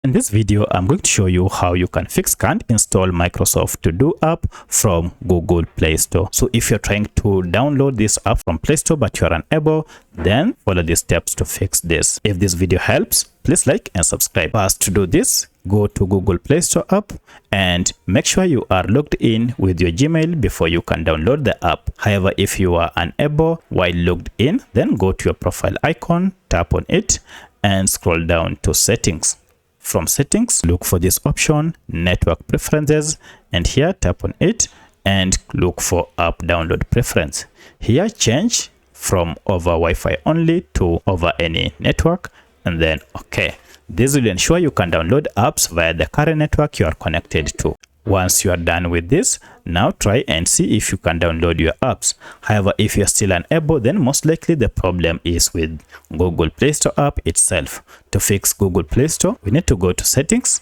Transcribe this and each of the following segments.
In this video, I'm going to show you how you can fix can't install Microsoft To Do app from Google Play Store. So if you're trying to download this app from Play Store but you're unable, then follow the steps to fix this. If this video helps, please like and subscribe. First, to do this, go to Google Play Store app and make sure you are logged in with your Gmail before you can download the app. However, if you are unable while logged in, then go to your profile icon, tap on it and scroll down to settings. From settings, look for this option, network preferences, and here tap on it and look for app download preference. Here change from over Wi-Fi only to over any network, and then okay. This will ensure you can download apps via the current network you are connected to. Once you are done with this, now try and see if you can download your apps. However, if you're still unable, then most likely the problem is with Google Play Store app itself. To fix Google Play Store, we need to go to settings,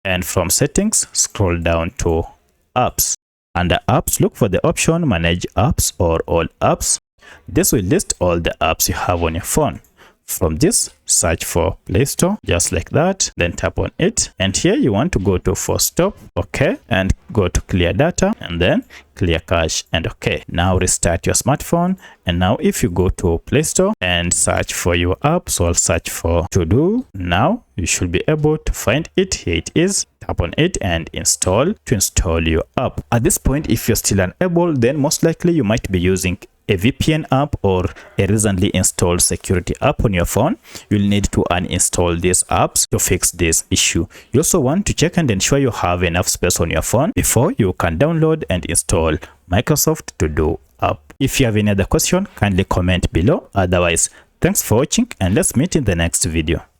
and from settings, scroll down to apps. Under apps, look for the option manage apps or all apps. This will list all the apps you have on your phone. From this, search for Play Store, just like that, then tap on it, and here you want to go to force stop, okay, and go to clear data, and then clear cache, and okay. Now restart your smartphone, and now if you go to Play Store and search for your app, so I'll search for To Do. Now you should be able to find it. Here it is. Tap on it and install to install your app. At this point, if you're still unable, then most likely you might be using a VPN app or a recently installed security app on your phone. You'll need to uninstall these apps to fix this issue. You also want to check and ensure you have enough space on your phone before you can download and install Microsoft To Do app. If you have any other question, kindly comment below. Otherwise, thanks for watching and let's meet in the next video.